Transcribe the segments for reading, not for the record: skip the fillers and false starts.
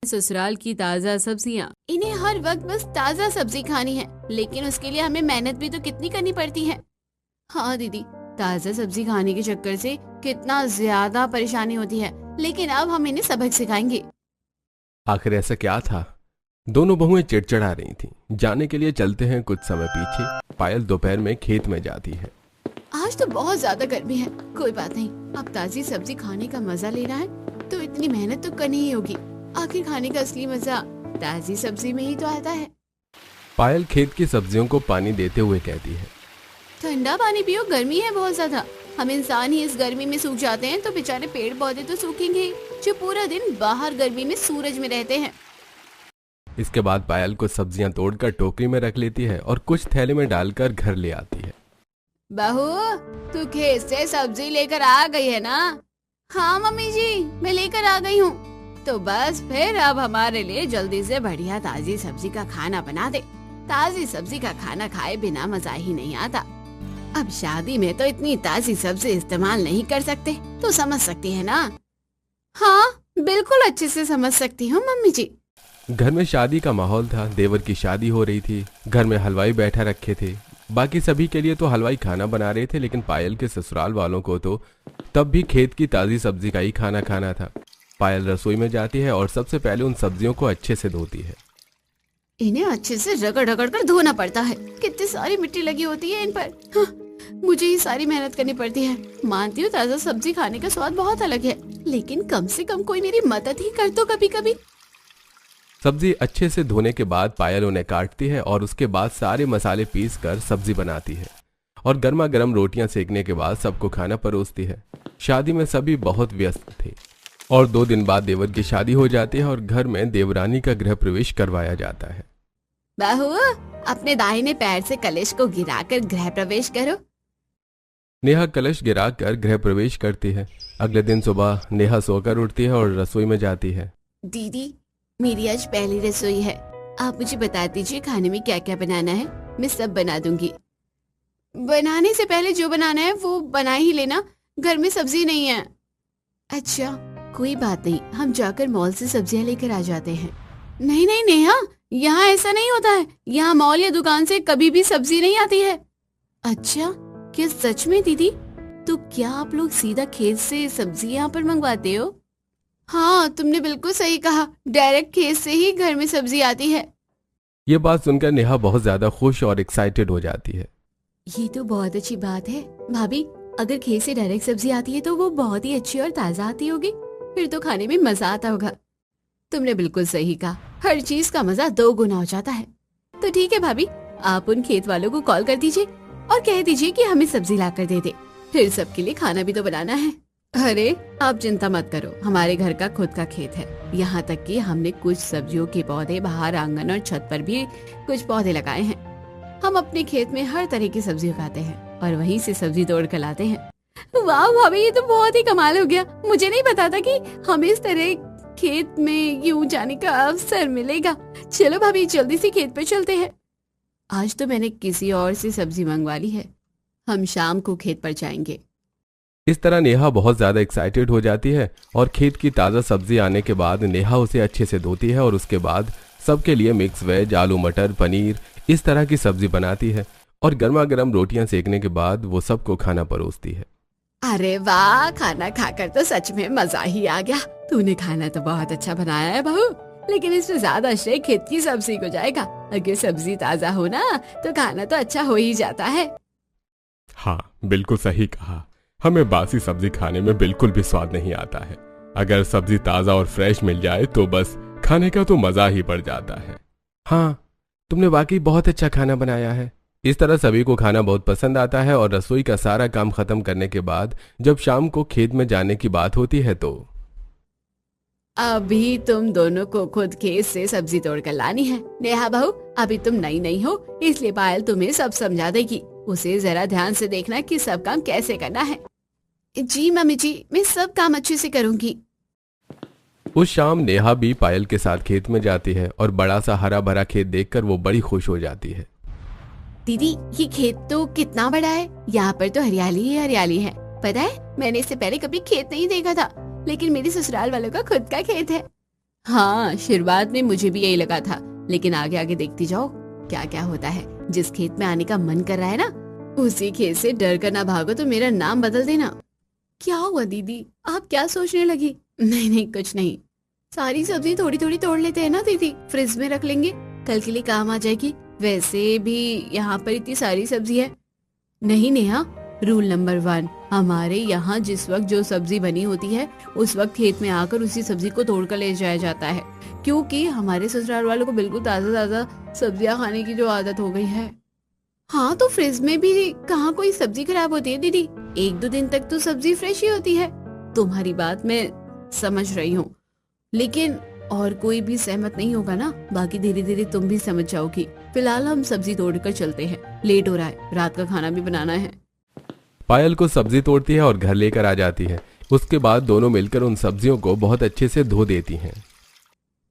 ससुराल की ताज़ा सब्जियाँ। इन्हें हर वक्त बस ताज़ा सब्जी खानी है, लेकिन उसके लिए हमें मेहनत भी तो कितनी करनी पड़ती है। हाँ दीदी, ताज़ा सब्जी खाने के चक्कर से कितना ज्यादा परेशानी होती है, लेकिन अब हम इन्हें सबक सिखाएंगे। आखिर ऐसा क्या था? दोनों बहुएं चिड़चिड़ा रही थीं। जाने के लिए चलते हैं कुछ समय पीछे। पायल दोपहर में खेत में जाती है। आज तो बहुत ज्यादा गर्मी है, कोई बात नहीं, अब ताज़ी सब्जी खाने का मजा लेना है तो इतनी मेहनत तो करनी ही होगी। आखिर खाने का असली मजा ताज़ी सब्जी में ही तो आता है। पायल खेत की सब्जियों को पानी देते हुए कहती है, ठंडा पानी पियो, गर्मी है बहुत ज्यादा। हम इंसान ही इस गर्मी में सूख जाते हैं तो बेचारे पेड़ पौधे तो सूखेंगे ही, जो पूरा दिन बाहर गर्मी में सूरज में रहते हैं। इसके बाद पायल कुछ सब्जियां तोड़कर टोकरी में रख लेती है और कुछ थैले में डालकर घर ले आती है। बहू, तू खेत से सब्जी लेकर आ गई है ना? हाँ मम्मी जी, मैं लेकर आ गई हूँ। तो बस फिर अब हमारे लिए जल्दी से बढ़िया ताजी सब्जी का खाना बना दे। ताजी सब्जी का खाना खाए बिना मजा ही नहीं आता। अब शादी में तो इतनी ताजी सब्जी इस्तेमाल नहीं कर सकते, तो समझ सकती है ना? हाँ बिल्कुल अच्छे से समझ सकती हूँ मम्मी जी। घर में शादी का माहौल था। देवर की शादी हो रही थी। घर में हलवाई बैठा रखे थे। बाकी सभी के लिए तो हलवाई खाना बना रहे थे, लेकिन पायल के ससुराल वालों को तो तब भी खेत की ताजी सब्जी का ही खाना खाना था। पायल रसोई में जाती है और सबसे पहले उन सब्जियों को अच्छे से धोती है। इन्हें अच्छे से रगड़ रगड़ कर धोना पड़ता है, कितनी सारी मिट्टी लगी होती है इन पर। हाँ, मुझे ही सारी मेहनत करनी पड़ती है। मानती हूँ ताजा सब्जी खाने का स्वाद बहुत अलग है, लेकिन कम से कम कोई मेरी मदद ही कर तो कभी कभी। सब्जी अच्छे से धोने के बाद पायल उन्हें काटती है और उसके बाद सारे मसाले पीस कर सब्जी बनाती है और गर्मा गर्म रोटियां सेकने के बाद सबको खाना परोसती है। शादी में सभी बहुत व्यस्त थे और 2 दिन बाद देवर की शादी हो जाती है और घर में देवरानी का गृह प्रवेश करवाया जाता है। बहू, अपने दाहिने पैर से कलश को गिराकर गृह प्रवेश करो। नेहा कलश गिराकर गृह प्रवेश करती है। अगले दिन सुबह नेहा सोकर उठती है और रसोई में जाती है। दीदी, मेरी आज पहली रसोई है, आप मुझे बता दीजिए खाने में क्या क्या बनाना है, मैं सब बना दूंगी। बनाने से पहले जो बनाना है वो बना ही लेना, घर में सब्जी नहीं है। अच्छा कोई बात नहीं, हम जाकर मॉल से सब्जियां लेकर आ जाते हैं। नहीं नहीं नेहा, यहाँ ऐसा नहीं होता है, यहाँ मॉल या दुकान से कभी भी सब्जी नहीं आती है। अच्छा, क्या सच में दीदी? तो क्या आप लोग सीधा खेत से सब्जी यहाँ पर मंगवाते हो? हाँ तुमने बिल्कुल सही कहा, डायरेक्ट खेत से ही घर में सब्जी आती है। ये बात सुनकर नेहा बहुत ज्यादा खुश और एक्साइटेड हो जाती है। ये तो बहुत अच्छी बात है भाभी, अगर खेत से डायरेक्ट सब्जी आती है तो वो बहुत ही अच्छी और ताजा आती होगी, फिर तो खाने में मजा आता होगा। तुमने बिल्कुल सही कहा, हर चीज का मजा 2 गुना हो जाता है। तो ठीक है भाभी, आप उन खेत वालों को कॉल कर दीजिए और कह दीजिए कि हमें सब्जी ला कर दे दे, फिर सबके लिए खाना भी तो बनाना है। अरे आप चिंता मत करो, हमारे घर का खुद का खेत है, यहाँ तक कि हमने कुछ सब्जियों के पौधे बाहर आंगन और छत पर भी कुछ पौधे लगाए हैं। हम अपने खेत में हर तरह की सब्जी उगाते हैं और वहीं से सब्जी तोड़ कर लाते हैं। वाह भाभी, ये तो बहुत ही कमाल हो गया, मुझे नहीं पता था कि हमें इस तरह खेत में यूं जाने का अवसर मिलेगा। चलो भाभी जल्दी से खेत पर चलते हैं। आज तो मैंने किसी और से सब्जी मंगवा ली है, हम शाम को खेत पर जाएंगे। इस तरह नेहा बहुत ज्यादा एक्साइटेड हो जाती है और खेत की ताज़ा सब्जी आने के बाद नेहा उसे अच्छे से धोती है और उसके बाद सबके लिए मिक्स वेज, आलू मटर, पनीर इस तरह की सब्जी बनाती है और गर्मा गर्म रोटियां सेकने के बाद वो सबको खाना परोसती है। अरे वाह, खाना खाकर तो सच में मजा ही आ गया। तूने खाना तो बहुत अच्छा बनाया है बहू, लेकिन इसमें ज्यादा श्रेय खेत की सब्जी को जाएगा। अगर सब्जी ताजा हो ना तो खाना तो अच्छा हो ही जाता है। हाँ बिल्कुल सही कहा, हमें बासी सब्जी खाने में बिल्कुल भी स्वाद नहीं आता है। अगर सब्जी ताजा और फ्रेश मिल जाए तो बस खाने का तो मजा ही बढ़ जाता है। हाँ, तुमने वाकई बहुत अच्छा खाना बनाया है। इस तरह सभी को खाना बहुत पसंद आता है और रसोई का सारा काम खत्म करने के बाद जब शाम को खेत में जाने की बात होती है तो अभी तुम दोनों को खुद खेत से सब्जी तोड़ कर लानी है। नेहा बहू, अभी तुम नई नहीं हो, इसलिए पायल तुम्हें सब समझा देगी। उसे जरा ध्यान से देखना कि सब काम कैसे करना है। जी मम्मी जी, मैं सब काम अच्छे से करूंगी। उस शाम नेहा भी पायल के साथ खेत में जाती है और बड़ा सा हरा भरा खेत देखकर वो बड़ी खुश हो जाती है। दीदी, ये खेत तो कितना बड़ा है, यहाँ पर तो हरियाली ही हरियाली है। पता है, मैंने इससे पहले कभी खेत नहीं देखा था, लेकिन मेरे ससुराल वालों का खुद का खेत है। हाँ, शुरुआत में मुझे भी यही लगा था, लेकिन आगे आगे देखती जाओ क्या क्या होता है। जिस खेत में आने का मन कर रहा है ना, उसी खेत से डर कर ना भागो तो मेरा नाम बदल देना। क्या हुआ दीदी, आप क्या सोचने लगी? नहीं नहीं, कुछ नहीं। सारी सब्जी थोड़ी थोड़ी तोड़ लेते हैं ना दीदी, फ्रिज में रख लेंगे, कल के लिए काम आ जाएगी। वैसे भी यहाँ पर इतनी सारी सब्जी है। नहीं नेहा, रूल नंबर 1, हमारे यहाँ जिस वक्त जो सब्जी बनी होती है उस वक्त खेत में आकर उसी सब्जी को तोड़कर ले जाया जाता है, क्योंकि हमारे ससुराल वालों को बिल्कुल ताजा ताजा सब्जियां खाने की जो आदत हो गई है। हाँ, तो फ्रिज में भी कहाँ कोई सब्जी खराब होती है दीदी, 1-2 दिन तक तो सब्जी फ्रेश ही होती है। तुम्हारी बात मैं समझ रही हूँ, लेकिन और कोई भी सहमत नहीं होगा ना, बाकी धीरे धीरे तुम भी समझ जाओगी। फिलहाल हम सब्जी तोड़कर चलते हैं, लेट हो रहा है, रात का खाना भी बनाना है। पायल को सब्जी तोड़ती है और घर लेकर आ जाती है। उसके बाद दोनों मिलकर उन सब्जियों को बहुत अच्छे से धो देती हैं।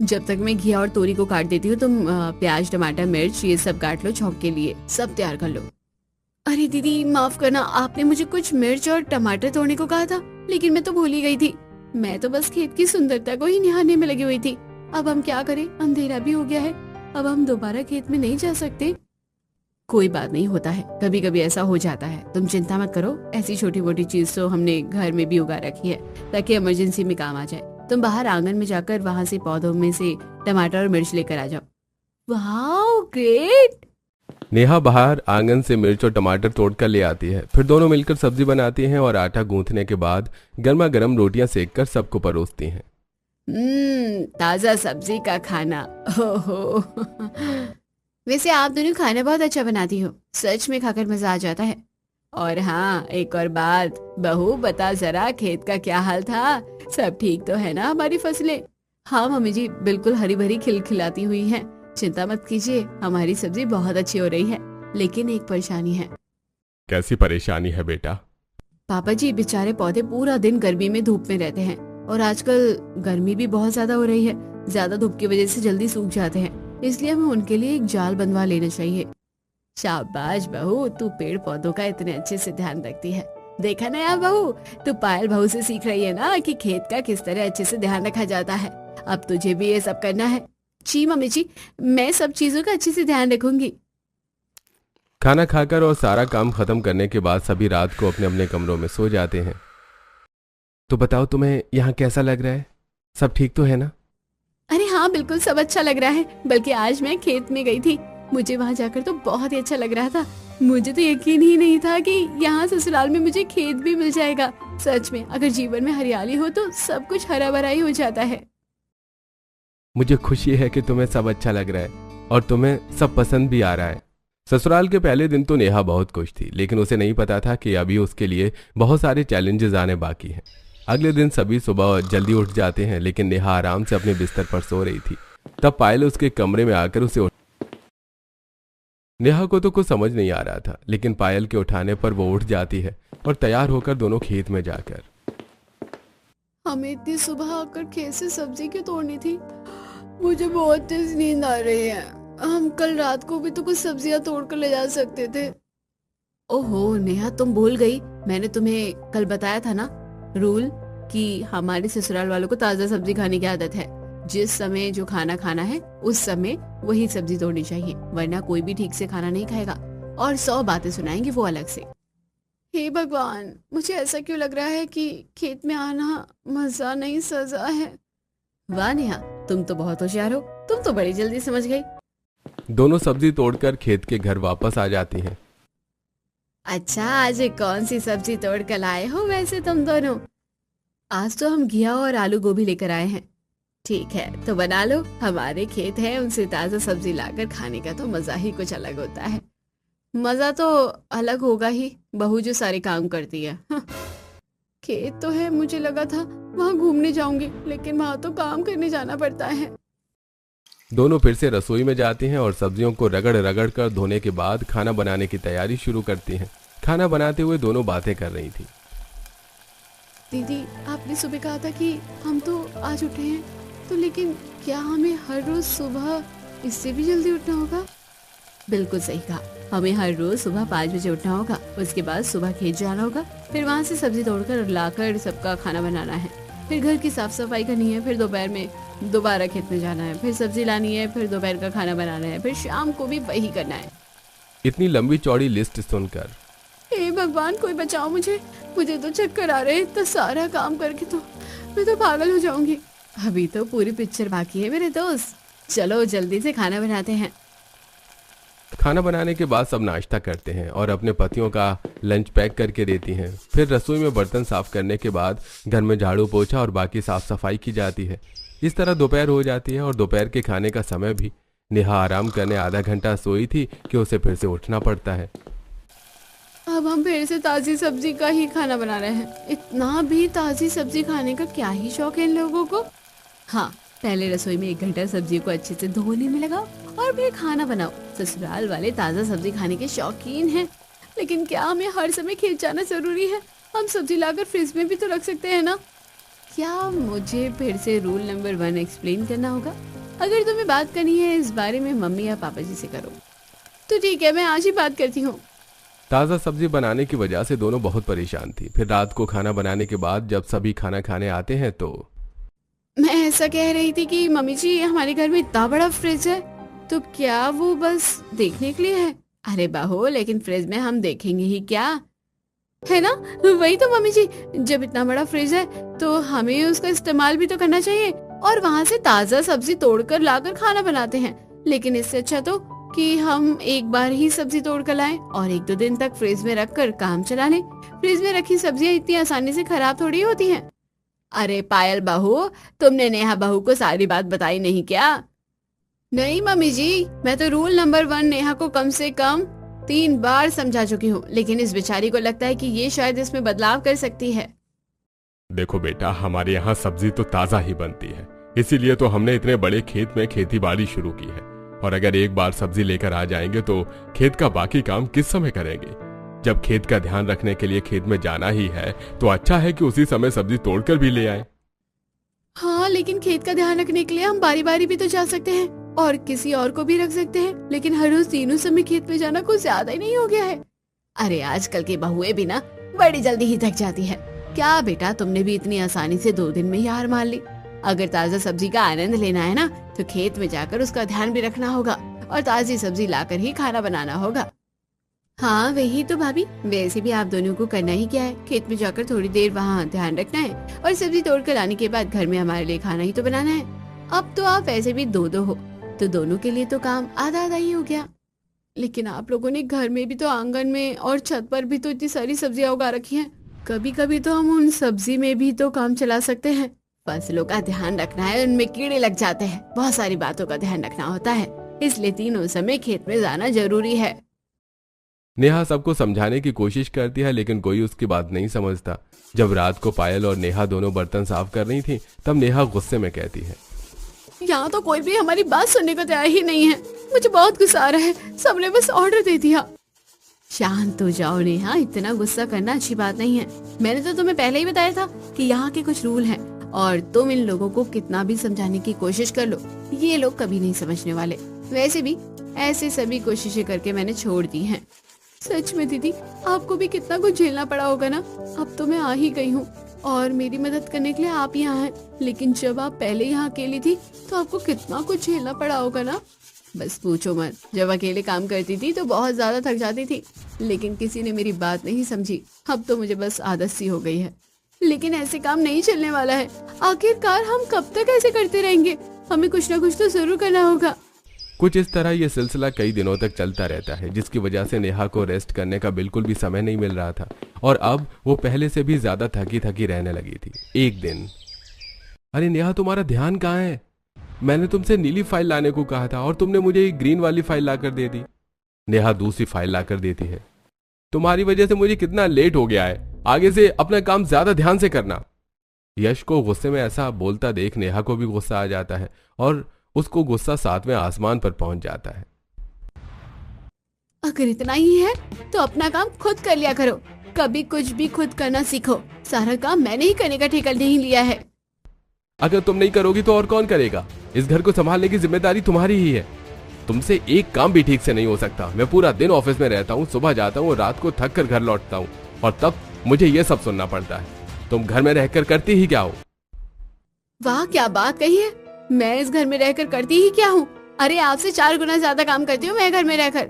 जब तक मैं घिया और तोरी को काट देती हूँ, तुम प्याज, टमाटर, मिर्च ये सब काट लो, छौंक के लिए सब तैयार कर लो। अरे दीदी माफ करना, आपने मुझे कुछ मिर्च और टमाटर तोड़ने को कहा था, लेकिन मैं तो भूल ही गई थी। मैं तो बस खेत की सुंदरता को ही निहारने में लगी हुई थी। अब हम क्या करें, अंधेरा भी हो गया है, अब हम दोबारा खेत में नहीं जा सकते। कोई बात नहीं, होता है, कभी कभी ऐसा हो जाता है, तुम चिंता मत करो। ऐसी छोटी मोटी चीज तो हमने घर में भी उगा रखी है ताकि इमरजेंसी में काम आ जाए। तुम बाहर आंगन में जाकर वहाँ से पौधों में से टमाटर और मिर्च लेकर आ जाओ। वाह ग्रेट। नेहा बाहर आंगन से मिर्च और टमाटर तोड़कर ले आती है। फिर दोनों मिलकर सब्जी बनाती हैं और आटा गूंथने के बाद गर्मा गर्म रोटियां सेककर सबको परोसती हैं। ताजा सब्जी का खाना, ओहो। वैसे आप दोनों खाना बहुत अच्छा बनाती हो, सच में खाकर मजा आ जाता है। और हाँ, एक और बात, बहू बता जरा, खेत का क्या हाल था, सब ठीक तो है ना हमारी फसलें? हाँ मम्मी जी, बिल्कुल हरी भरी खिलखिलाती हुई हैं, चिंता मत कीजिए, हमारी सब्जी बहुत अच्छी हो रही है। लेकिन एक परेशानी है। कैसी परेशानी है बेटा? पापा जी, बेचारे पौधे पूरा दिन गर्मी में धूप में रहते हैं, और आजकल गर्मी भी बहुत ज्यादा हो रही है, ज्यादा धूप की वजह से जल्दी सूख जाते हैं, इसलिए हमें उनके लिए एक जाल बनवा लेना चाहिए। शाबाश बहू, तू पेड़ पौधों का इतने अच्छे से ध्यान रखती है। देखा ना यार बहू, तू पायल बहू से सीख रही है ना कि खेत का किस तरह अच्छे से ध्यान रखा जाता है। अब तुझे भी ये सब करना है। जी मम्मी जी, मैं सब चीजों का अच्छे से ध्यान रखूंगी। खाना खाकर और सारा काम खत्म करने के बाद सभी रात को अपने अपने कमरों में सो जाते हैं। तो बताओ, तुम्हें यहाँ कैसा लग रहा है? सब ठीक तो है ना? अरे हाँ, बिल्कुल सब अच्छा लग रहा है। बल्कि आज मैं खेत में गई थी, मुझे वहाँ जाकर तो बहुत ही अच्छा लग रहा था। मुझे तो यकीन ही नहीं था कि यहाँ ससुराल में मुझे खेत भी मिल जाएगा। सच में, अगर जीवन में हरियाली हो तो सब कुछ हरा भरा ही हो जाता है। मुझे खुशी है कि तुम्हें सब अच्छा लग रहा है और तुम्हें सब पसंद भी आ रहा है। ससुराल के पहले दिन तो नेहा बहुत खुश थी, लेकिन उसे नहीं पता था कि अभी उसके लिए बहुत सारे चैलेंजेस आने बाकी हैं। अगले दिन सभी सुबह जल्दी उठ जाते हैं, लेकिन नेहा आराम से अपने बिस्तर पर सो रही थी। तब पायल उसके कमरे में आकर उसे नेहा को तो कुछ समझ नहीं आ रहा था, लेकिन पायल के उठाने पर वो उठ जाती है और तैयार होकर दोनों खेत में जाकर। हमें इतनी सुबह आकर खेत से सब्जी क्यों तोड़नी थी? मुझे बहुत तेज नींद आ रही है। हम कल रात को भी तो कुछ सब्जियां तोड़ कर ले जा सकते थे। ओहो नेहा, तुम भूल गई, मैंने तुम्हें कल बताया था ना रूल, कि हमारे ससुराल वालों को ताजा सब्जी खाने की आदत है। जिस समय जो खाना खाना है उस समय वही सब्जी तोड़नी चाहिए, वरना कोई भी ठीक से खाना नहीं खाएगा और 100 बातें सुनाएंगे वो अलग से। हे भगवान, मुझे ऐसा क्यों लग रहा है कि खेत में आना मजा नहीं सजा है। वाह नेहा, तुम तो बहुत होशियार हो, तुम तो बड़ी जल्दी समझ गई। दोनों सब्जी तोड़कर खेत के घर वापस आ जाती हैं। अच्छा, आज कौन सी सब्जी तोड़ कर लाए हो वैसे तुम दोनों? आज तो हम घिया और आलू गोभी लेकर आए हैं। ठीक है, तो बना लो, हमारे खेत है, उनसे ताजा सब्जी लाकर खाने का तो मजा ही कुछ अलग होता है। मजा तो अलग होगा ही, बहू जो सारे काम करती है। हाँ। खेत तो है, मुझे लगा था वहाँ घूमने जाऊंगी, लेकिन वहाँ तो काम करने जाना पड़ता है। दोनों फिर से रसोई में जाती हैं और सब्जियों को रगड़ रगड़ कर धोने के बाद खाना बनाने की तैयारी शुरू करती हैं। खाना बनाते हुए दोनों बातें कर रही थी। दीदी, आपने सुबह कहा था कि हम तो आज उठे हैं, तो लेकिन क्या हमें हर रोज सुबह इससे भी जल्दी उठना होगा? बिल्कुल सही कहा, हमें हर रोज सुबह 5 बजे उठना होगा। उसके बाद सुबह खेत जाना होगा, फिर वहाँ से सब्जी तोड़कर लाकर सबका खाना बनाना है। फिर घर की साफ सफाई करनी है, फिर दोपहर में दोबारा खेत में जाना है, फिर सब्जी लानी है, फिर दोपहर का खाना बनाना है, फिर शाम को भी वही करना है। इतनी लंबी चौड़ी लिस्ट सुनकर हे भगवान, कोई बचाओ मुझे तो चक्कर आ रहे हैं। इतना सारा काम करके तो मैं तो पागल हो जाऊंगी। अभी तो पूरी पिक्चर बाकी है मेरे दोस्त, चलो जल्दी से खाना बनाते हैं। खाना बनाने के बाद सब नाश्ता करते हैं और अपने पतियों का लंच पैक करके देती हैं। फिर रसोई में बर्तन साफ करने के बाद घर में झाड़ू पोछा और बाकी साफ सफाई की जाती है। इस तरह दोपहर हो जाती है और दोपहर के खाने का समय भी। नेहा आराम करने आधा घंटा सोई थी कि उसे फिर से उठना पड़ता है। अब हम फिर से ताजी सब्जी का ही खाना बना रहे हैं। इतना भी ताजी सब्जी खाने का क्या ही शौक है इन लोगों को। हाँ, पहले रसोई में 1 घंटा सब्जी को अच्छे से धोने में लगाओ और फिर खाना बनाओ। ससुराल वाले ताजा सब्जी खाने के शौकीन हैं, लेकिन क्या हमें हर समय खेत जाना जरूरी है? हम सब्जी लाकर फ्रिज में भी तो रख सकते हैं ना। क्या मुझे फिर से रूल नंबर 1 एक्सप्लेन करना होगा? अगर तुम्हें बात करनी है इस बारे में मम्मी या पापा जी से करो। तो ठीक है, मैं आज ही बात करती हूँ। ताज़ा सब्जी बनाने की वजह से दोनों बहुत परेशान थी। फिर रात को खाना बनाने के बाद जब सभी खाना खाने आते हैं तो मैं ऐसा कह रही थी कि मम्मी जी, हमारे घर में इतना बड़ा फ्रिज है, तो क्या वो बस देखने के लिए है? अरे बहू, लेकिन फ्रिज में हम देखेंगे ही क्या, है ना? वही तो मम्मी जी, जब इतना बड़ा फ्रिज है तो हमें उसका इस्तेमाल भी तो करना चाहिए और वहाँ से ताज़ा सब्जी तोड़कर लाकर खाना बनाते हैं। लेकिन इससे अच्छा तो कि हम एक बार ही सब्जी तोड़ कर लाएं और 1-2 दिन तक फ्रिज में रखकर काम चला लें। फ्रिज में रखी सब्जियां इतनी आसानी से खराब थोड़ी होती हैं। अरे पायल बहू, तुमने नेहा बहू को सारी बात बताई नहीं क्या? नहीं मम्मी जी, मैं तो रूल नंबर 1 नेहा को कम से कम 3 बार समझा चुकी हूँ, लेकिन इस बेचारी को लगता है कि ये शायद इसमें बदलाव कर सकती है। देखो बेटा, हमारे यहाँ सब्जी तो ताज़ा ही बनती है, इसीलिए तो हमने इतने बड़े खेत में खेती बाड़ी शुरू की है। और अगर एक बार सब्जी लेकर आ जाएंगे तो खेत का बाकी काम किस समय करेंगे? जब खेत का ध्यान रखने के लिए खेत में जाना ही है तो अच्छा है कि उसी समय सब्जी तोड़कर भी ले आए। हाँ, लेकिन खेत का ध्यान रखने के लिए हम बारी बारी भी तो जा सकते हैं और किसी और को भी रख सकते हैं, लेकिन हर रोज तीनों समय खेत में जाना कुछ ज्यादा ही नहीं हो गया है? अरे आजकल की बहुएं भी ना बड़ी जल्दी ही थक जाती है। क्या बेटा, तुमने भी इतनी आसानी से 2 दिन में ही हार मान ली? अगर ताजा सब्जी का आनंद लेना है ना तो खेत में जाकर उसका ध्यान भी रखना होगा और ताजी सब्जी लाकर ही खाना बनाना होगा। हाँ वही तो भाभी, वैसे भी आप दोनों को करना ही क्या है, खेत में जाकर थोड़ी देर वहाँ ध्यान रखना है और सब्जी तोड़ कर लाने के बाद घर में हमारे लिए खाना ही तो बनाना है। अब तो आप ऐसे भी 2-2 हो तो दोनों के लिए तो काम आधा आधा ही हो गया। लेकिन आप लोगों ने घर में भी तो, आंगन में और छत पर भी तो इतनी सारी सब्जियां उगा रखी हैं। कभी कभी तो हम उन सब्जी में भी तो काम चला सकते हैं। फसलों का ध्यान रखना है, उनमें कीड़े लग जाते हैं, बहुत सारी बातों का ध्यान रखना होता है, इसलिए तीनों समय खेत में जाना जरूरी है। नेहा सबको समझाने की कोशिश करती है लेकिन कोई उसकी बात नहीं समझता। जब रात को पायल और नेहा दोनों बर्तन साफ कर रही थी तब नेहा गुस्से में कहती है, यहाँ तो कोई भी हमारी बात सुनने को तैयार ही नहीं है। मुझे बहुत गुस्सा आ रहा है, सबने बस ऑर्डर दे दिया। शांत हो जाओ नेहा, इतना गुस्सा करना अच्छी बात नहीं है। मैंने तो तुम्हें पहले ही बताया था कि यहाँ के कुछ रूल हैं और तुम इन लोगों को कितना भी समझाने की कोशिश कर लो, ये लोग कभी नहीं समझने वाले। वैसे भी ऐसे सभी कोशिशें करके मैंने छोड़ दी हैं। सच में दीदी, आपको भी कितना कुछ झेलना पड़ा होगा ना। अब तो मैं आ ही गई हूँ और मेरी मदद करने के लिए आप यहाँ हैं, लेकिन जब आप पहले यहाँ अकेली थी तो आपको कितना कुछ झेलना पड़ा होगा ना। बस पूछो मत, जब अकेले काम करती थी तो बहुत ज्यादा थक जाती थी, लेकिन किसी ने मेरी बात नहीं समझी। अब तो मुझे बस आदत सी हो गई है, लेकिन ऐसे काम नहीं चलने वाला है। आखिरकार हम कब तक ऐसे करते रहेंगे? हमें कुछ ना कुछ तो जरूर करना होगा। कुछ इस तरह ये सिलसिला कई दिनों तक चलता रहता है, जिसकी वजह से नेहा को रेस्ट करने का बिल्कुल भी समय नहीं मिल रहा था और अब वो पहले से भी ज्यादा थकी थकी रहने लगी थी। एक दिन, अरे नेहा, तुम्हारा ध्यान कहाँ है? मैंने तुमसे नीली फाइल लाने को कहा था और तुमने मुझे ये ग्रीन वाली फाइल लाकर दे दी। नेहा दूसरी फाइल लाकर देती है। तुम्हारी वजह से मुझे कितना लेट हो गया है, आगे से अपना काम ज्यादा ध्यान से करना। यश को गुस्से में ऐसा बोलता देख नेहा को भी गुस्सा आ जाता है और उसको गुस्सा 7वें आसमान पर पहुंच जाता है। अगर इतना ही है तो अपना काम खुद कर लिया करो, कभी कुछ भी खुद करना सीखो। सारा काम मैंने ही करने का ठेका नहीं लिया है। अगर तुम नहीं करोगी तो और कौन करेगा? इस घर को संभालने की जिम्मेदारी तुम्हारी ही है। तुमसे एक काम भी ठीक से नहीं हो सकता। मैं पूरा दिन ऑफिस में रहता हूँ, सुबह जाता हूँ, रात को थक कर घर लौटता हूँ और तब मुझे ये सब सुनना पड़ता है। तुम घर में रहकर करती ही क्या हो? वाह क्या बात कही है। मैं इस घर में रहकर करती ही क्या हूँ। अरे आपसे 4 गुना ज्यादा काम करती हूँ मैं घर में रहकर।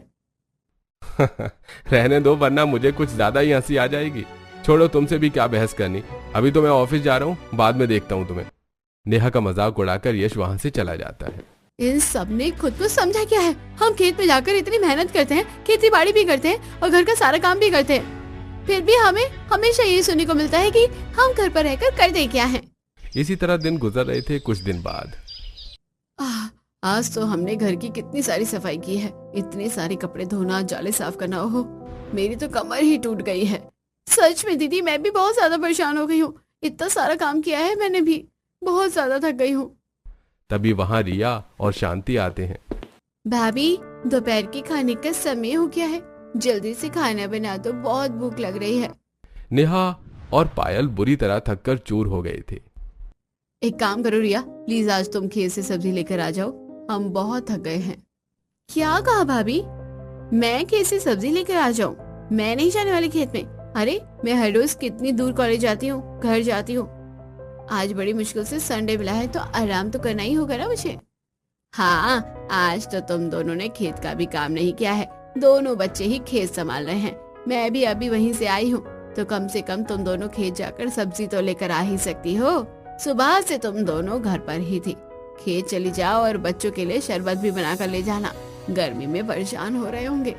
रहने दो, वरना मुझे कुछ ज्यादा ही हंसी आ जाएगी। छोड़ो, तुमसे भी क्या बहस करनी। अभी तो मैं ऑफिस जा रहा हूँ, बाद में देखता हूँ तुम्हें। नेहा का मजाक उड़ाकर यश वहाँ से चला जाता है। इन सब ने खुद को समझा क्या है। हम खेत में जाकर इतनी मेहनत करते हैं, खेती बाड़ी भी करते हैं और घर का सारा काम भी करते हैं, फिर भी हमें हमेशा ये सुनने को मिलता है कि हम घर पर रहकर करते क्या हैं। इसी तरह दिन गुजर रहे थे। कुछ दिन बाद आज तो हमने घर की कितनी सारी सफाई की है, इतने सारे कपड़े धोना, जाले साफ करना, ओहो मेरी तो कमर ही टूट गई है। सच में दीदी मैं भी बहुत ज्यादा परेशान हो गई हूँ। इतना सारा काम किया है मैंने भी, बहुत ज्यादा थक गई हूँ। तभी वहाँ रिया और शांति आते हैं। भाभी दोपहर के खाने का समय हो गया है, जल्दी से खाना बना दो, बहुत भूख लग रही है। नेहा और पायल बुरी तरह थककर चूर हो गए थे। एक काम करो रिया, प्लीज आज तुम खेत से सब्जी लेकर आ जाओ, हम बहुत थक गए हैं। क्या कहा भाभी? मैं खेत से सब्जी लेकर आ जाऊं? मैं नहीं जाने वाली खेत में। अरे मैं हर रोज कितनी दूर कॉलेज जाती हूँ, घर जाती हूँ। आज बड़ी मुश्किल से संडे मिला है तो आराम तो करना ही होगा ना मुझे। हाँ आज तो तुम दोनों ने खेत का भी काम नहीं किया है, दोनों बच्चे ही खेत संभाल रहे हैं। मैं भी अभी वहीं से आई हूँ, तो कम से कम तुम दोनों खेत जाकर सब्जी तो लेकर आ ही सकती हो। सुबह से तुम दोनों घर पर ही थी। खेत चली जाओ और बच्चों के लिए शरबत भी बना कर ले जाना, गर्मी में परेशान हो रहे होंगे।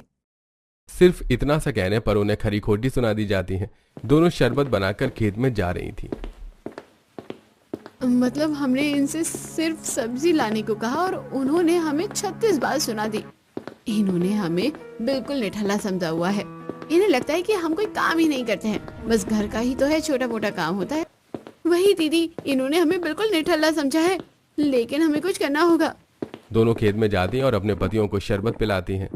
सिर्फ इतना सा कहने पर उन्हें खरी खोटी सुना दी जाती है। दोनों शरबत बनाकर खेत में जा रही थी। मतलब हमने इनसे सिर्फ सब्जी लाने को कहा और उन्होंने हमें 36 बार सुना दी। इन्होंने हमें बिल्कुल निठल्ला समझा हुआ है। इन्हें लगता है कि हम कोई काम ही नहीं करते हैं, बस घर का ही तो है छोटा मोटा काम होता है। वही दीदी, इन्होंने हमें बिल्कुल निठल्ला समझा है, लेकिन हमें कुछ करना होगा। दोनों खेत में जाती हैं और अपने पतियों को शरबत पिलाती हैं।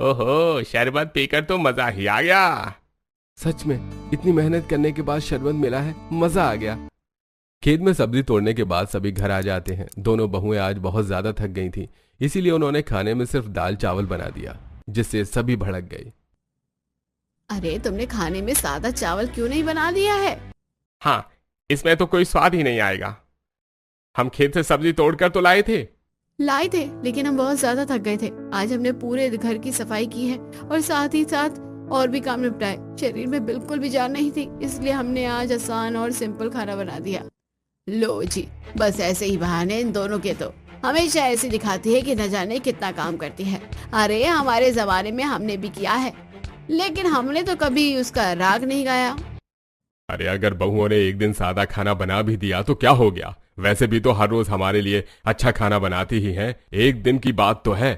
ओहो, शरबत पीकर तो मजा ही आ गया। सच में इतनी मेहनत करने के बाद शरबत मिला है, मजा आ गया। खेत में सब्जी तोड़ने के बाद सभी घर आ जाते हैं। दोनों बहुएं आज बहुत ज्यादा थक गई थी, इसीलिए उन्होंने खाने में सिर्फ दाल चावल बना दिया, जिससे सभी भड़क गए। अरे तुमने खाने में सादा चावल क्यों नहीं बना दिया है? हाँ, इसमें तो कोई स्वाद ही नहीं आएगा। हम खेत से सब्जी तोड़कर तो लाए थे, लेकिन हम बहुत ज्यादा थक गए थे। आज हमने पूरे घर की सफाई की है और साथ ही साथ और भी काम निपटाए। शरीर में बिल्कुल भी जान नहीं थी, इसलिए हमने आज आसान और सिंपल खाना बना दिया। लो जी, बस ऐसे ही बहाने इन दोनों के तो हमेशा ऐसे दिखाती है कि न जाने कितना काम करती है। अरे हमारे जमाने में हमने भी किया है, लेकिन हमने तो कभी उसका राग नहीं गाया। अरे अगर बहुओं ने एक दिन सादा खाना बना भी दिया तो क्या हो गया? वैसे भी तो हर रोज हमारे लिए अच्छा खाना बनाती ही हैं, एक दिन की बात तो है।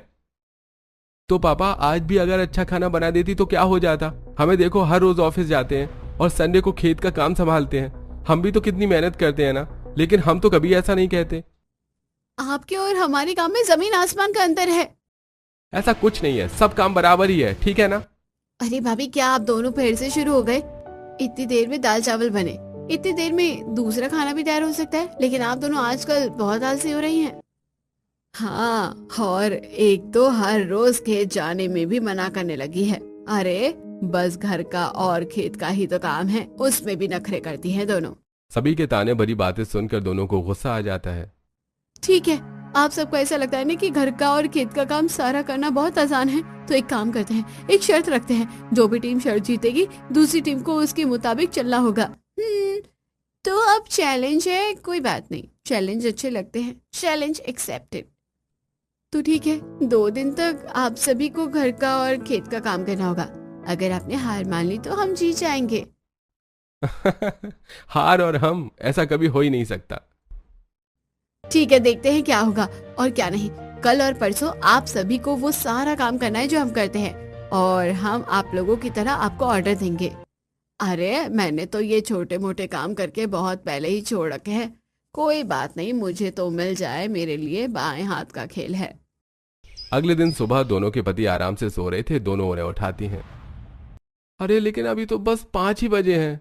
तो पापा आज भी अगर अच्छा खाना बना देती तो क्या हो जाता? हमें देखो, हर रोज ऑफिस जाते हैं और संडे को खेत का काम संभालते हैं। हम भी तो कितनी मेहनत करते हैं ना, लेकिन हम तो कभी ऐसा नहीं कहते। आपके और हमारे काम में जमीन आसमान का अंतर है। ऐसा कुछ नहीं है, सब काम बराबर ही है, ठीक है ना? अरे भाभी, क्या आप दोनों फिर से शुरू हो गए? इतनी देर में दाल चावल बने, इतनी देर में दूसरा खाना भी तैयार हो सकता है, लेकिन आप दोनों आजकल बहुत आलसी हो रही हैं। हाँ, और एक तो हर रोज खेत जाने में भी मना करने लगी है। अरे बस घर का और खेत का ही तो काम है, उसमें भी नखरे करती हैं दोनों। सभी के ताने भरी बातें सुनकर दोनों को गुस्सा आ जाता है। ठीक है, आप सबको ऐसा लगता है ना कि घर का और खेत का काम सारा करना बहुत आसान है, तो एक काम करते हैं, एक शर्त रखते हैं, जो भी टीम शर्त जीतेगी दूसरी टीम को उसके मुताबिक चलना होगा। तो अब चैलेंज है, कोई बात नहीं, चैलेंज अच्छे लगते हैं, चैलेंज एक्सेप्टेड। तो ठीक है, 2 दिन तक आप सभी को घर का और खेत का काम करना होगा। अगर आपने हार मान ली तो हम जीत जाएंगे। हार और हम, ऐसा कभी हो ही नहीं सकता। ठीक है, देखते हैं क्या होगा और क्या नहीं। कल और परसों आप सभी को वो सारा काम करना है जो हम करते हैं, और हम आप लोगों की तरह आपको ऑर्डर देंगे। अरे मैंने तो ये छोटे मोटे काम करके बहुत पहले ही छोड़ रखे हैं, कोई बात नहीं, मुझे तो मिल जाए, मेरे लिए बाएं हाथ का खेल है। अगले दिन सुबह दोनों के पति आराम से सो रहे थे, दोनों उन्हें उठाती हैं। अरे लेकिन अभी तो बस 5 ही बजे हैं।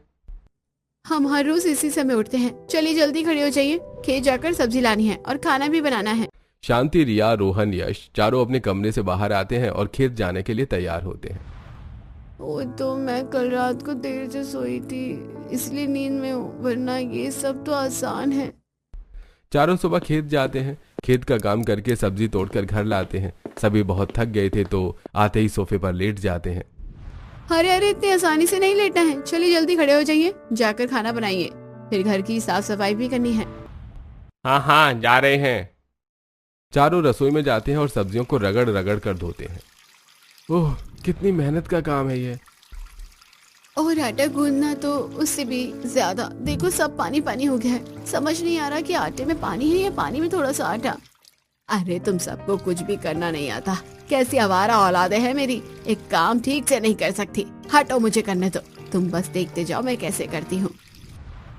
हम हर रोज इसी समय उठते हैं, चलिए जल्दी खड़े हो जाइए, खेत जाकर सब्जी लानी है और खाना भी बनाना है। शांति, रिया, रोहन, यश चारों अपने कमरे से बाहर आते हैं और खेत जाने के लिए तैयार होते हैं। वो तो मैं कल रात को देर से सोई थी, इसलिए नींद में हूँ, वरना ये सब तो आसान है। चारों सुबह खेत जाते हैं। खेत का काम करके सब्जी तोड़कर घर लाते हैं। सभी बहुत थक गए थे तो आते ही सोफे पर लेट जाते हैं। अरे अरे, इतनी आसानी से नहीं लेटना है, चलिए जल्दी खड़े हो जाइए, जाकर खाना बनाइए, फिर घर की साफ सफाई भी करनी है। हाँ हाँ, जा रहे हैं। चारों रसोई में जाते हैं और सब्जियों को रगड़ रगड़ कर धोते हैं। ओह, कितनी मेहनत का काम है ये। और आटा गूंदना तो उससे भी ज्यादा। देखो सब पानी पानी हो गया है, समझ नहीं आ रहा कि आटे में पानी है या पानी में थोड़ा सा आटा। अरे तुम सबको कुछ भी करना नहीं आता, कैसी आवारा औलादे है मेरी, एक काम ठीक से नहीं कर सकती। हटो, मुझे करने दो, तुम बस देखते जाओ मैं कैसे करती हूँ।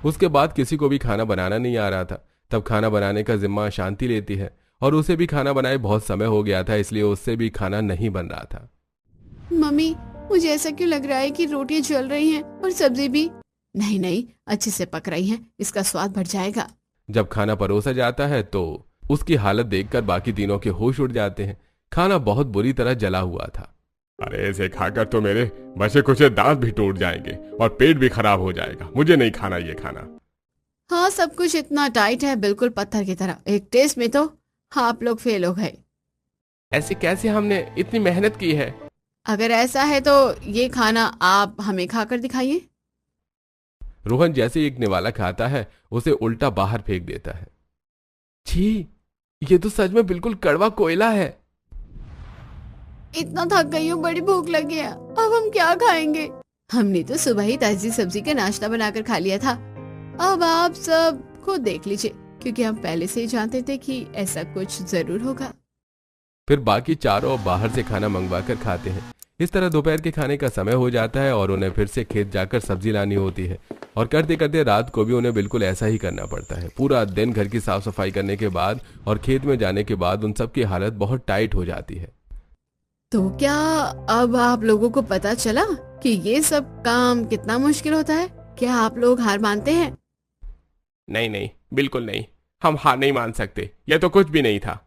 उसके बाद किसी को भी खाना बनाना नहीं आ रहा था। तब खाना बनाने का जिम्मा शांति लेती है और उसे भी खाना बनाए बहुत समय हो गया था, इसलिए उससे भी खाना नहीं बन रहा था। मम्मी, मुझे ऐसा क्यों लग रहा है कि रोटियां जल रही हैं और सब्जी भी। नहीं नहीं, अच्छे से पक रही हैं, इसका स्वाद बढ़ जाएगा। जब खाना परोसा जाता है तो उसकी हालत देखकर बाकी तीनों के होश उड़ जाते हैं। खाना बहुत बुरी तरह जला हुआ था। अरे इसे खाकर तो मेरे बचे कुछ दांत भी टूट जाएंगे और पेट भी खराब हो जाएगा। मुझे नहीं खाना ये खाना। हाँ, सब कुछ इतना टाइट है, बिल्कुल पत्थर की तरह। एक टेस्ट में तो आप लोग फेल हो गए। ऐसे कैसे, हमने इतनी मेहनत की है। अगर ऐसा है तो ये खाना आप हमें खाकर दिखाइए। रोहन जैसे एक निवाला खाता है उसे उल्टा बाहर फेंक देता है। छी, ये तो सच में बिल्कुल कड़वा कोयला है। इतना थक गई हूँ, बड़ी भूख लगी है, अब हम क्या खाएंगे। हमने तो सुबह ही ताजी सब्जी का नाश्ता बनाकर खा लिया था। अब आप सब खुद देख लीजिए, क्योंकि हम पहले से ही जानते थे कि ऐसा कुछ जरूर होगा। फिर बाकी चारों बाहर से खाना मंगवा कर खाते हैं। इस तरह दोपहर के खाने का समय हो जाता है और उन्हें फिर से खेत जाकर सब्जी लानी होती है और करते करते रात को भी उन्हें बिल्कुल ऐसा ही करना पड़ता है। पूरा दिन घर की साफ सफाई करने के बाद और खेत में जाने के बाद उन सब की हालत बहुत टाइट हो जाती है। तो क्या अब आप लोगों को पता चला कि ये सब काम कितना मुश्किल होता है? क्या आप लोग हार मानते हैं? नहीं नहीं, बिल्कुल नहीं, हम हार नहीं मान सकते। यह तो कुछ भी नहीं था।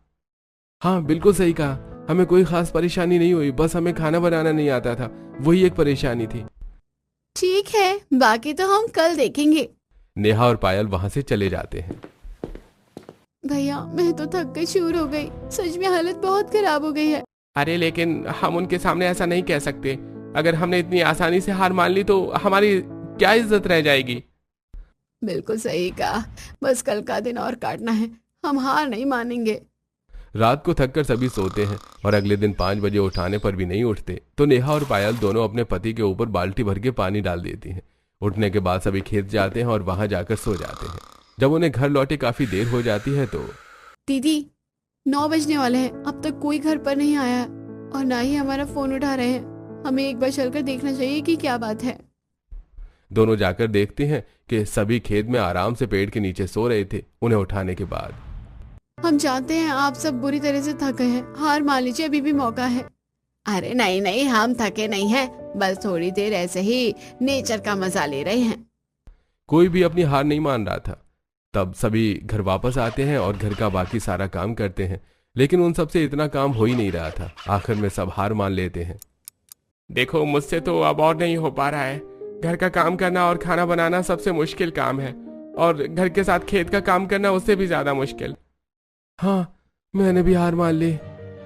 हाँ, बिल्कुल सही कहा, हमें कोई खास परेशानी नहीं हुई, बस हमें खाना बनाना नहीं आता था, वही एक परेशानी थी। ठीक है, बाकी तो हम कल देखेंगे। नेहा और पायल वहां से चले जाते हैं। भैया, मैं तो थक कर चूर हो गई, सच में हालत बहुत खराब हो गई है। अरे लेकिन हम उनके सामने ऐसा नहीं कह सकते। अगर हमने इतनी आसानी से हार मान ली तो हमारी क्या इज्जत रह जाएगी। बिल्कुल सही कहा, बस कल का दिन और काटना है, हम हार नहीं मानेंगे। रात को थककर सभी सोते हैं और अगले दिन 5 बजे उठाने पर भी नहीं उठते तो नेहा और पायल दोनों अपने पति के ऊपर बाल्टी भर के पानी डाल देती हैं। उठने के बाद सभी खेत जाते हैं और वहां जाकर सो जाते हैं। जब उन्हें घर लौटे काफी देर हो जाती है तो दीदी, 9 बजने वाले हैं, अब तक कोई घर पर नहीं आया है और ना ही हमारा फोन उठा रहे हैं। हमें एक बार चलकर देखना चाहिए कि क्या बात है। दोनों जाकर देखते हैं कि सभी खेत में आराम से पेड़ के नीचे सो रहे थे। उन्हें उठाने के बाद हम जानते हैं आप सब बुरी तरह से थक गए हैं, हार मान लीजिए, अभी भी मौका है। अरे नहीं नहीं, हम थके नहीं हैं, बस थोड़ी देर ऐसे ही नेचर का मजा ले रहे हैं। कोई भी अपनी हार नहीं मान रहा था। तब सभी घर वापस आते हैं और घर का बाकी सारा काम करते हैं, लेकिन उन सबसे इतना काम हो ही नहीं रहा था। आखिर में सब हार मान लेते हैं। देखो, मुझसे तो अब और नहीं हो पा रहा है। घर का काम करना और खाना बनाना सबसे मुश्किल काम है और घर के साथ खेत का काम करना उससे भी ज्यादा मुश्किल। हाँ, मैंने भी हार मान ली,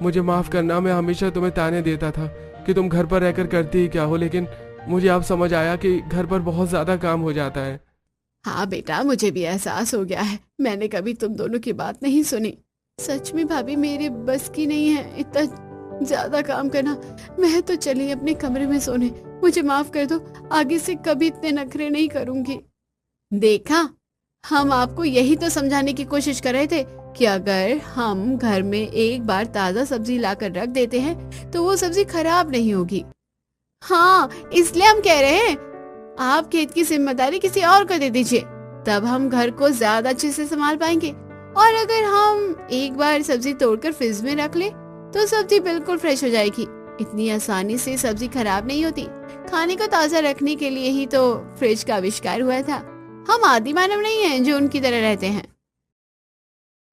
मुझे माफ करना। मैं हमेशा तुम्हें ताने देता था कि तुम घर पर रहकर करती ही क्या हो, लेकिन मुझे अब समझ आया कि घर पर बहुत ज्यादा काम हो जाता है। हाँ बेटा, मुझे भी एहसास हो गया है, मैंने कभी तुम दोनों की बात नहीं सुनी। सच में भाभी, मेरे बस की नहीं है इतना ज्यादा काम करना। मैं तो चली अपने कमरे में सोने, मुझे माफ कर दो, आगे से कभी इतने नखरे नहीं करूंगी। देखा, हम आपको यही तो समझाने की कोशिश कर रहे थे कि अगर हम घर में एक बार ताजा सब्जी लाकर रख देते हैं तो वो सब्जी खराब नहीं होगी। हाँ, इसलिए हम कह रहे हैं आप खेत की जिम्मेदारी किसी और को दे दीजिए, तब हम घर को ज्यादा अच्छे से संभाल पाएंगे। और अगर हम एक बार सब्जी तोड़कर फ्रिज में रख ले तो सब्जी बिल्कुल फ्रेश हो जाएगी। इतनी आसानी से सब्जी खराब नहीं होती। खाने को ताजा रखने के लिए ही तो फ्रिज का आविष्कार हुआ था। हम आदि मानव नहीं हैं जो उनकी तरह रहते हैं।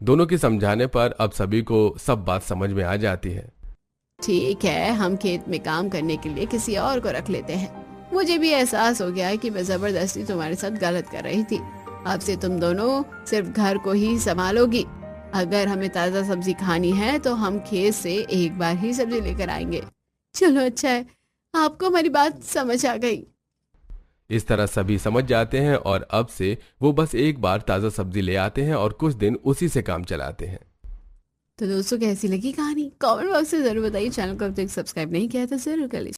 दोनों के समझाने पर अब सभी को सब बात समझ में आ जाती है। ठीक है, हम खेत में काम करने के लिए किसी और को रख लेते हैं। मुझे भी एहसास हो गया है कि मैं जबरदस्ती तुम्हारे साथ गलत कर रही थी। अब से तुम दोनों सिर्फ घर को ही संभालोगी। अगर हमें ताजा सब्जी खानी है तो हम खेत से एक बार ही सब्जी लेकर आएंगे। चलो अच्छा है, आपको हमारी बात समझ आ गई। इस तरह सभी समझ जाते हैं और अब से वो बस एक बार ताजा सब्जी ले आते हैं और कुछ दिन उसी से काम चलाते हैं। तो दोस्तों कैसी लगी कहानी कमेंट बॉक्स में जरूर बताइए। चैनल को अब तक सब्सक्राइब नहीं किया तो जरूर कर लीजिए।